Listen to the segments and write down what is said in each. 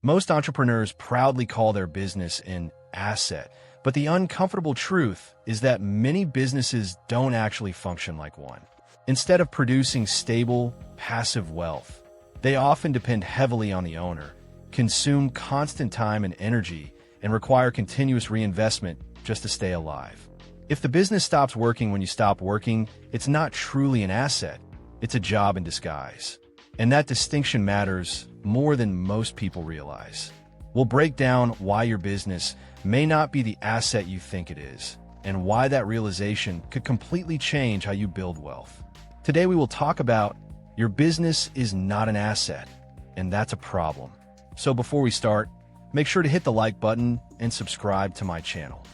Most entrepreneurs proudly call their business an asset, but the uncomfortable truth is that many businesses don't actually function like one. Instead of producing stable, passive wealth, they often depend heavily on the owner, consume constant time and energy, and require continuous reinvestment just to stay alive. If the business stops working when you stop working, it's not truly an asset, it's a job in disguise. And that distinction matters more than most people realize. We'll break down why your business may not be the asset you think it is, and why that realization could completely change how you build wealth. Today we will talk about your business is not an asset, and that's a problem. So before we start, make sure to hit the like button and subscribe to my channel.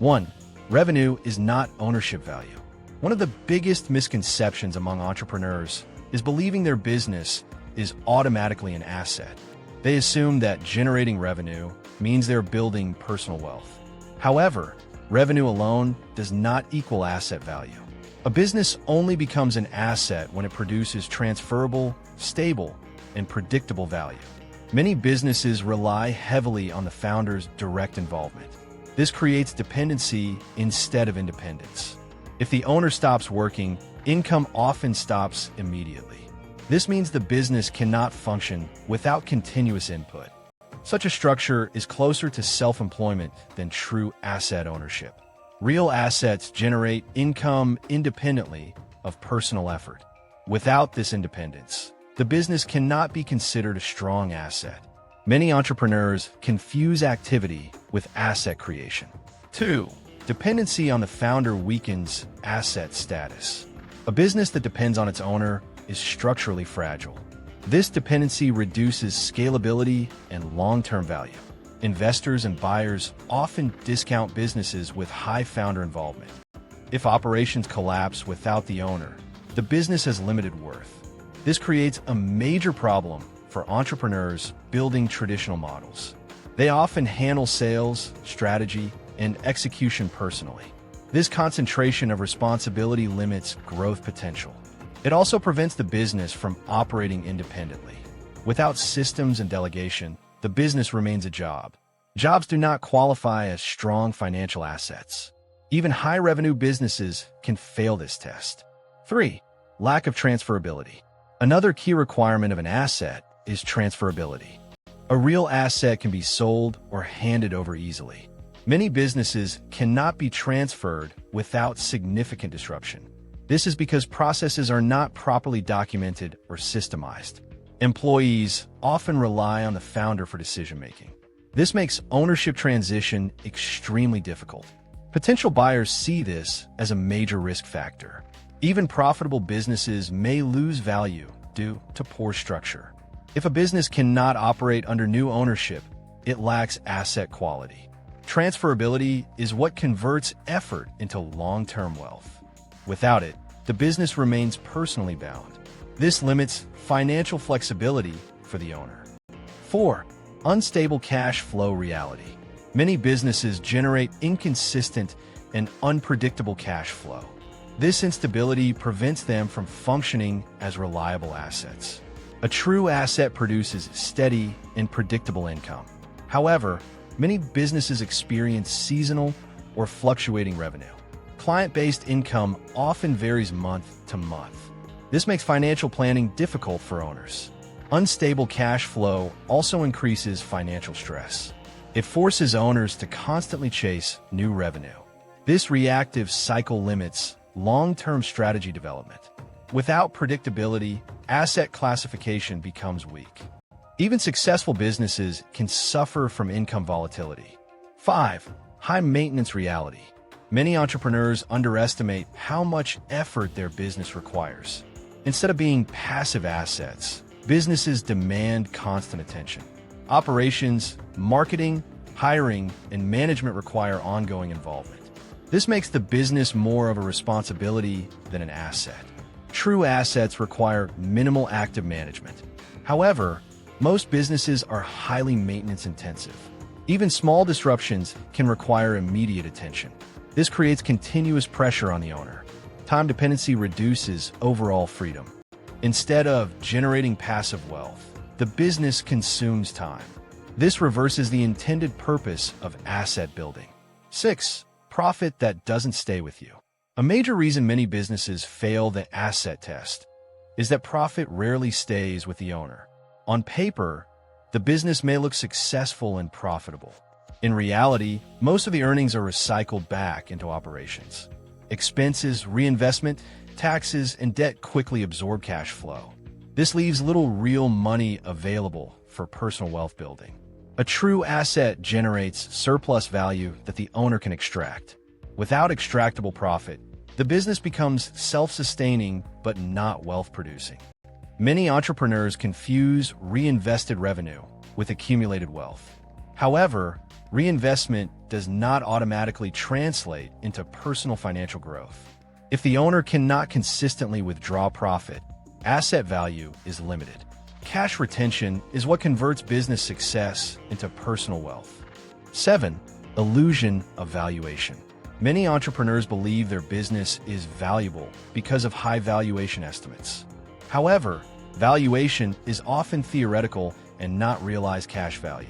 1. Revenue is not ownership value. One of the biggest misconceptions among entrepreneurs is believing their business is automatically an asset. They assume that generating revenue means they're building personal wealth. However, revenue alone does not equal asset value. A business only becomes an asset when it produces transferable, stable, and predictable value. Many businesses rely heavily on the founder's direct involvement. This creates dependency instead of independence. If the owner stops working, income often stops immediately. This means the business cannot function without continuous input. Such a structure is closer to self-employment than true asset ownership. Real assets generate income independently of personal effort. Without this independence, the business cannot be considered a strong asset. Many entrepreneurs confuse activity with asset creation. 2. Dependency on the founder weakens asset status. A business that depends on its owner is structurally fragile. This dependency reduces scalability and long-term value. Investors and buyers often discount businesses with high founder involvement. If operations collapse without the owner, the business has limited worth. This creates a major problem for entrepreneurs building traditional models. They often handle sales, strategy, and execution personally. This concentration of responsibility limits growth potential. It also prevents the business from operating independently. Without systems and delegation, the business remains a job. Jobs do not qualify as strong financial assets. Even high-revenue businesses can fail this test. 3. Lack of transferability. Another key requirement of an asset is transferability. A real asset can be sold or handed over easily. Many businesses cannot be transferred without significant disruption. This is because processes are not properly documented or systemized. Employees often rely on the founder for decision-making. This makes ownership transition extremely difficult. Potential buyers see this as a major risk factor. Even profitable businesses may lose value due to poor structure. If a business cannot operate under new ownership, it lacks asset quality. Transferability is what converts effort into long-term wealth. Without it, the business remains personally bound. This limits financial flexibility for the owner. 4. Unstable cash flow reality. Many businesses generate inconsistent and unpredictable cash flow. This instability prevents them from functioning as reliable assets. A true asset produces steady and predictable income. However, many businesses experience seasonal or fluctuating revenue. Client-based income often varies month to month. This makes financial planning difficult for owners. Unstable cash flow also increases financial stress. It forces owners to constantly chase new revenue. This reactive cycle limits long-term strategy development. Without predictability, asset classification becomes weak. Even successful businesses can suffer from income volatility. 5. High-maintenance reality. Many entrepreneurs underestimate how much effort their business requires. Instead of being passive assets, businesses demand constant attention. Operations, marketing, hiring, and management require ongoing involvement. This makes the business more of a responsibility than an asset. True assets require minimal active management. However, most businesses are highly maintenance-intensive. Even small disruptions can require immediate attention. This creates continuous pressure on the owner. Time dependency reduces overall freedom. Instead of generating passive wealth, the business consumes time. This reverses the intended purpose of asset building. 6. Profit that doesn't stay with you. A major reason many businesses fail the asset test is that profit rarely stays with the owner. On paper, the business may look successful and profitable. In reality, most of the earnings are recycled back into operations. Expenses, reinvestment, taxes, and debt quickly absorb cash flow. This leaves little real money available for personal wealth building. A true asset generates surplus value that the owner can extract. Without extractable profit, the business becomes self-sustaining but not wealth-producing. Many entrepreneurs confuse reinvested revenue with accumulated wealth. However, reinvestment does not automatically translate into personal financial growth. If the owner cannot consistently withdraw profit, asset value is limited. Cash retention is what converts business success into personal wealth. 7. Illusion of valuation. Many entrepreneurs believe their business is valuable because of high valuation estimates. However, valuation is often theoretical and not realized cash value.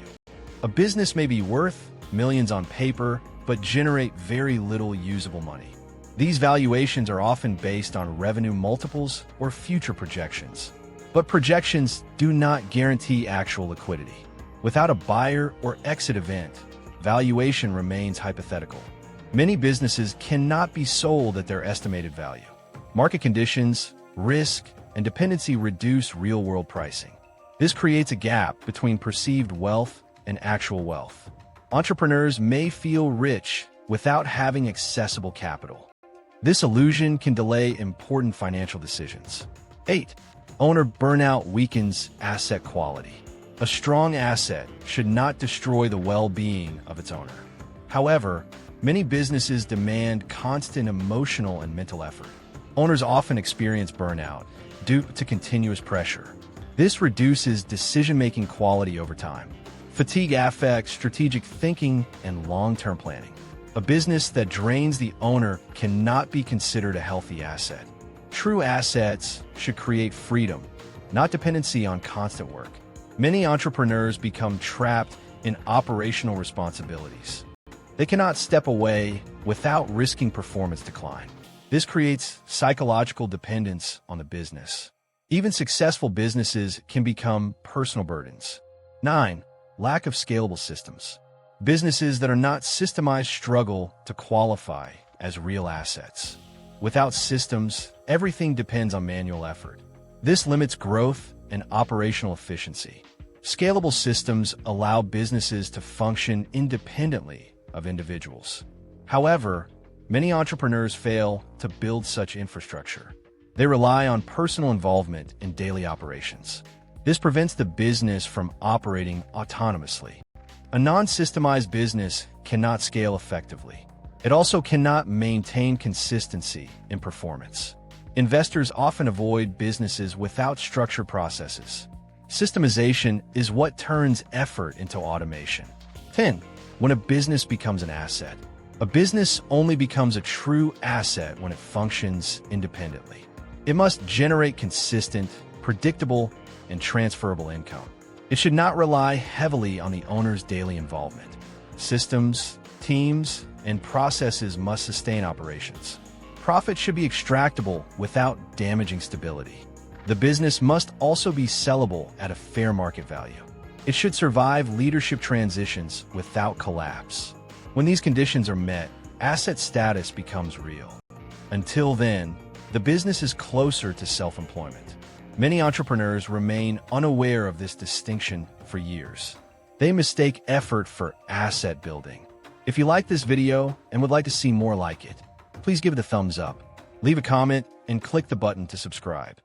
A business may be worth millions on paper, but generate very little usable money. These valuations are often based on revenue multiples or future projections. But projections do not guarantee actual liquidity. Without a buyer or exit event, valuation remains hypothetical. Many businesses cannot be sold at their estimated value. Market conditions, risk, and dependency reduce real-world pricing. This creates a gap between perceived wealth and actual wealth. Entrepreneurs may feel rich without having accessible capital. This illusion can delay important financial decisions. 8. Owner burnout weakens asset quality. A strong asset should not destroy the well-being of its owner. However, many businesses demand constant emotional and mental effort. Owners often experience burnout due to continuous pressure. This reduces decision-making quality over time. Fatigue affects strategic thinking and long-term planning. A business that drains the owner cannot be considered a healthy asset. True assets should create freedom, not dependency on constant work. Many entrepreneurs become trapped in operational responsibilities. They cannot step away without risking performance decline. This creates psychological dependence on the business. Even successful businesses can become personal burdens. 9. Lack of scalable systems. Businesses that are not systemized struggle to qualify as real assets. Without systems, everything depends on manual effort. This limits growth and operational efficiency. Scalable systems allow businesses to function independently of individuals. However, many entrepreneurs fail to build such infrastructure. They rely on personal involvement in daily operations. This prevents the business from operating autonomously. A non-systemized business cannot scale effectively. It also cannot maintain consistency in performance. Investors often avoid businesses without structured processes. Systemization is what turns effort into automation. 10. When a business becomes an asset. A business only becomes a true asset when it functions independently. It must generate consistent, predictable, and transferable income. It should not rely heavily on the owner's daily involvement. Systems, teams, and processes must sustain operations. Profit should be extractable without damaging stability. The business must also be sellable at a fair market value. It should survive leadership transitions without collapse. When these conditions are met, asset status becomes real. Until then, the business is closer to self-employment. Many entrepreneurs remain unaware of this distinction for years. They mistake effort for asset building. If you like this video and would like to see more like it, please give it a thumbs up, leave a comment, and click the button to subscribe.